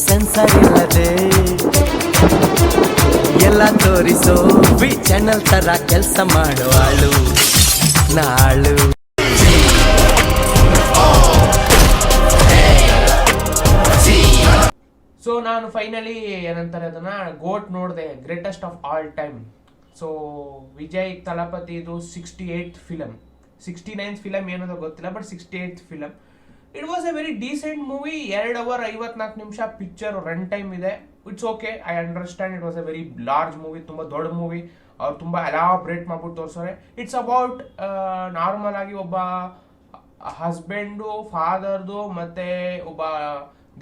Sensor ಇಲ್ಲದೆ ಎಲ್ಲ ತೋರಿಸೋ ವಿ ಚಾನಲ್ ತರ ಕೆಲಸ ಮಾಡುವಾಳು ನಾಳು. ಸೊ ನಾನು ಫೈನಲಿ ಏನಂತಾರೆ ಅದನ್ನ ಗೋಟ್ ನೋಡಿದೆ, greatest of all time. So Vijay ತಳಪತಿದು 68th ಫಿಲಮ್, 69th ಫಿಲಮ್ ಏನೋ ಗೊತ್ತಿಲ್ಲ, but 68th film. It was a very decent movie. 2 hours 54 ನಿಮಿಷ ಪಿಕ್ಚರ್ ರನ್ ಟೈಮ್ ಇದೆ. It's okay, I understand. It was a very large movie, ತುಂಬಾ ದೊಡ್ಡ movie. ಅವ್ರು ತುಂಬಾ elaborate ಮಾಡ್ಬಿಟ್ಟು ತೋರಿಸೋರೆ. ಇಟ್ಸ್ ಅಬೌಟ್ ನಾರ್ಮಲ್ ಆಗಿ ಒಬ್ಬ ಹಸ್ಬೆಂಡು, ಫಾದರ್ದು ಮತ್ತೆ ಒಬ್ಬ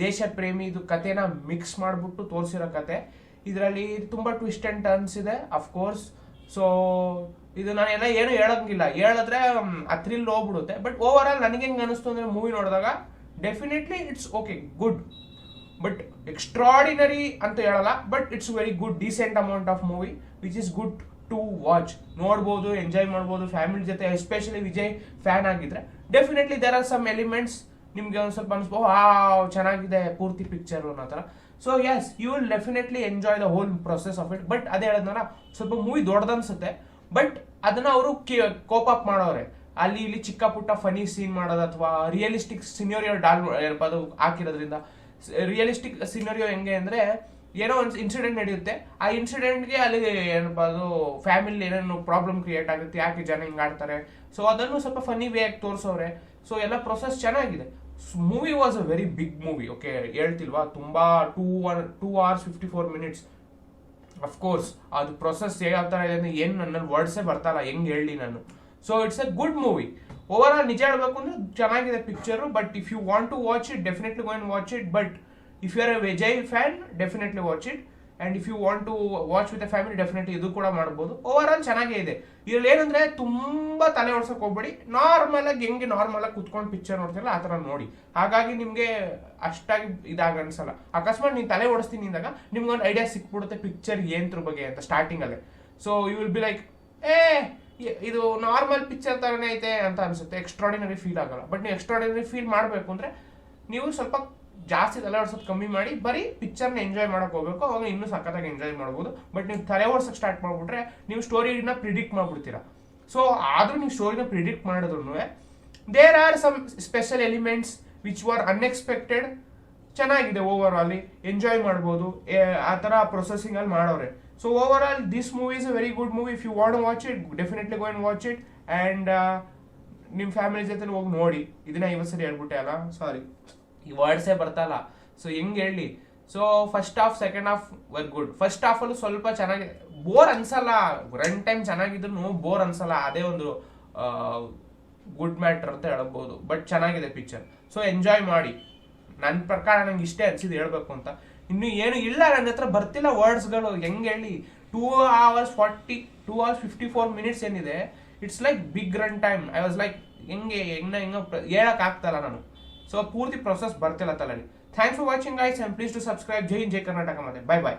ದೇಶ ಪ್ರೇಮಿದು ಕತೆನ ಮಿಕ್ಸ್ ಮಾಡ್ಬಿಟ್ಟು ತೋರಿಸಿರೋ ಕತೆ. ಇದರಲ್ಲಿ ತುಂಬಾ ಟ್ವಿಸ್ಟ್ ಅಂಡ್ ಟರ್ನ್ಸ್ ಇದೆ ಅಫ್ಕೋರ್ಸ್. ಸೊ ಇದು ನಾನೆಲ್ಲ ಏನು ಹೇಳಂಗಿಲ್ಲ, ಹೇಳಿದ್ರೆ ಆ ಥ್ರಿಲ್ ಹೋಗ್ಬಿಡುತ್ತೆ. ಬಟ್ ಓವರ್ ಆಲ್ ನನಗೆ ಹೆಂಗೆ ಅನಿಸ್ತು ಅಂದ್ರೆ ಮೂವಿ ನೋಡಿದಾಗ definitely it's okay, good, but extraordinary ಅಂತ ಹೇಳಲ್ಲ. But it's very good, decent amount of movie which is good to watch. ನೋಡ್ಬೋದು, ಎಂಜಾಯ್ ಮಾಡ್ಬೋದು ಫ್ಯಾಮಿಲಿ ಜೊತೆ. ಎಸ್ಪೆಷಲಿ ವಿಜಯ್ ಫ್ಯಾನ್ ಆಗಿದ್ರೆ definitely there are some elements ನಿಮ್ಗೆ ಒಂದು ಸ್ವಲ್ಪ ಅನಿಸ್ಬೋದು, ಚೆನ್ನಾಗಿದೆ ಪೂರ್ತಿ ಪಿಕ್ಚರ್ ಅನ್ನೋ ಥರ. So yes, you will definitely enjoy the whole process of it. But ಅದೇ ಹೇಳೋದ್ನಲ್ಲ, ಸ್ವಲ್ಪ ಮೂವಿ ದೊಡ್ಡದನ್ಸುತ್ತೆ, ಬಟ್ ಅದನ್ನ ಅವರು ಕೋಪ್ ಅಪ್ ಮಾಡೋರೆ. ಅಲ್ಲಿ ಇಲ್ಲಿ ಚಿಕ್ಕ ಪುಟ್ಟ ಫನಿ ಸೀನ್ ಮಾಡೋದು ಅಥವಾ ರಿಯಲಿಸ್ಟಿಕ್ ಸಿನೋರಿಯೋ ಅದು ಹಾಕಿರೋದ್ರಿಂದ. ರಿಯಲಿಸ್ಟಿಕ್ ಸಿನೋರಿಯೋ ಹೆಂಗೆ ಅಂದ್ರೆ, ಏನೋ ಒಂದು ಇನ್ಸಿಡೆಂಟ್ ನಡೆಯುತ್ತೆ, ಆ ಇನ್ಸಿಡೆಂಟ್ಗೆ ಅಲ್ಲಿ ಏನಪ್ಪಾ ಅದು ಫ್ಯಾಮಿಲಿ ಏನೇನು ಪ್ರಾಬ್ಲಮ್ ಕ್ರಿಯೇಟ್ ಆಗುತ್ತೆ, ಯಾಕೆ ಜನ ಹಿಂಗೆ ಆಡ್ತಾರೆ. ಸೊ ಅದನ್ನು ಸ್ವಲ್ಪ ಫನಿ ವೇ ಆಗಿ ತೋರಿಸೋರೆ. ಸೊ ಎಲ್ಲ ಪ್ರೊಸೆಸ್ ಚೆನ್ನಾಗಿದೆ. Movie was a very big movie. Okay, ಹೇಳ್ತಿಲ್ವಾ, ತುಂಬಾ 2 hours 54 minutes. ಅಫ್ಕೋರ್ಸ್ ಅದು ಪ್ರೊಸೆಸ್ ಯಾವ ಥರ ಇದೆ ಅಂದ್ರೆ ಏನು ನನ್ನಲ್ಲಿ ವರ್ಡ್ಸೇ ಬರ್ತಾಯಿಲ್ಲ, ಹೆಂಗೆ ಹೇಳಿ ನಾನು. So it's a good movie. Over all ನಿಜ ಹೇಳ್ಬೇಕು ಅಂದ್ರೆ ಚೆನ್ನಾಗಿದೆ picture. But if you want to watch it, definitely go and watch it. But if you are a Vijay fan, definitely watch it. And if you want to watch with a family, definitely ಇದು ಕೂಡ ಮಾಡ್ಬೋದು. Over all ಚೆನ್ನಾಗೇ ಇದೆ. ಇದ್ರಲ್ಲಿ ಏನಂದ್ರೆ ತುಂಬಾ ತಲೆ ಓಡ್ಸಕ್ ಹೋಗ್ಬೇಡಿ, ನಾರ್ಮಲ್ ಆಗಿ ಹೆಂಗೆ ನಾರ್ಮಲ್ ಆಗಿ ಕುತ್ಕೊಂಡು ಪಿಕ್ಚರ್ ನೋಡ್ತಿರಲ್ಲ ಆ ಥರ ನೋಡಿ. ಹಾಗಾಗಿ ನಿಮ್ಗೆ ಅಷ್ಟಾಗಿ ಇದಾಗ ಅನ್ಸಲ್ಲ. ಅಕಸ್ಮಾತ್ ನೀವು ತಲೆ ಓಡಿಸ್ತೀನಿ ಅಂದಾಗ ನಿಮ್ಗೆ ಒಂದು ಐಡಿಯಾ ಸಿಕ್ಬಿಡುತ್ತೆ ಪಿಕ್ಚರ್ ಏನ್ರ ಬಗ್ಗೆ ಅಂತ ಸ್ಟಾರ್ಟಿಂಗ್ ಅಲ್ಲೇ. So you will be like, ಇದು ನಾರ್ಮಲ್ ಪಿಕ್ಚರ್ ತರನೇ ಐತೆ ಅಂತ ಅನ್ಸುತ್ತೆ, ಎಕ್ಸ್ಟ್ರಾಡಿನರಿ ಫೀಲ್ ಆಗಲ್ಲ. ಬಟ್ ನೀವು ಎಕ್ಸ್ಟ್ರಾಡಿನರಿ ಫೀಲ್ ಮಾಡಬೇಕು ಅಂದ್ರೆ ನೀವು ಸ್ವಲ್ಪ ಜಾಸ್ತಿ ತಲೆ ಓಡಿಸೋದು ಕಮ್ಮಿ ಮಾಡಿ, ಬರೀ ಪಿಕ್ಚರ್ನ ಎಂಜಾಯ್ ಮಾಡಕ್ ಹೋಗ್ಬೇಕು, ಅವಾಗ ಇನ್ನೂ ಸಖತ್ತಾಗಿ ಎಂಜಾಯ್ ಮಾಡ್ಬೋದು. ಬಟ್ ನೀವು ತಲೆ ಓಡಿಸೋಕೆ ಸ್ಟಾರ್ಟ್ ಮಾಡ್ಬಿಟ್ರೆ ನೀವು ಸ್ಟೋರಿನ ಪ್ರಿಡಿಕ್ಟ್ ಮಾಡ್ಬಿಡ್ತೀರಾ. ಸೊ ಆದ್ರೂ ನೀವು ಸ್ಟೋರಿನ ಪ್ರಿಡಿಕ್ಟ್ ಮಾಡಿದ್ರು there are some special elements which were unexpected. ಚೆನ್ನಾಗಿದೆ ಓವರ್ ಆಲ್, ಎಂಜಾಯ್ ಮಾಡ್ಬೋದು, ಆ ಥರ ಪ್ರೊಸೆಸಿಂಗ್ ಅಲ್ಲಿ ಮಾಡೋರೆ. So over all this movie is a very good movie. If you want watch it, definitely go and watch it. And ನಿಮ್ಮ family ಜೊತೆ ಹೋಗಿ ನೋಡಿ. ಇದನ್ನ ಇವತ್ತು ಸರಿ ಹೇಳ್ಬಿಟ್ಟೆ ಅಲ್ಲ, ಸಾರಿ, ಈ ವರ್ಡ್ಸೇ ಬರ್ತಲ್ಲ. ಸೊ ಹೆಂಗೆ ಹೇಳಿ. So first half second half very good. First half ಅಲ್ಲೂ ಸ್ವಲ್ಪ ಚೆನ್ನಾಗಿದೆ, ಬೋರ್ ಅನ್ಸಲ್ಲ. ರನ್ ಟೈಮ್ ಚೆನ್ನಾಗಿದ್ರು ಬೋರ್ ಅನ್ಸಲ್ಲ, ಅದೇ ಒಂದು ಗುಡ್ ಮ್ಯಾಟರ್ ಅಂತ ಹೇಳ್ಬೋದು. ಬಟ್ ಚೆನ್ನಾಗಿದೆ ಪಿಕ್ಚರ್, ಸೊ ಎಂಜಾಯ್ ಮಾಡಿ. ನನ್ನ ಪ್ರಕಾರ ನಂಗೆ ಇಷ್ಟೇ ಅನ್ಸಿದ್ದು ಹೇಳ್ಬೇಕು ಅಂತ. ಇನ್ನು ಏನು ಇಲ್ಲ ನನ್ನ ಹತ್ರ, ಬರ್ತಿಲ್ಲ ವರ್ಡ್ಸ್ಗಳು. ಹೆಂಗೆ ಹೇಳಿ, 2 hours 54 minutes ಏನಿದೆ, it's like big run time. I was like ಹೆಂಗೆ ಹೇಳಕ್ ಆಗ್ತಲ್ಲ ನಾನು. ಸೊ ಪೂರ್ತಿ ಪ್ರೊಸೆಸ್ ಬರ್ತಿಲ್ಲ ತಲೆಯಲ್ಲಿ. Thanks for watching guys, and please to subscribe. Jai Hind, Jai Karnataka. ಮತ್ತೆ ಬೈ ಬಾಯ್.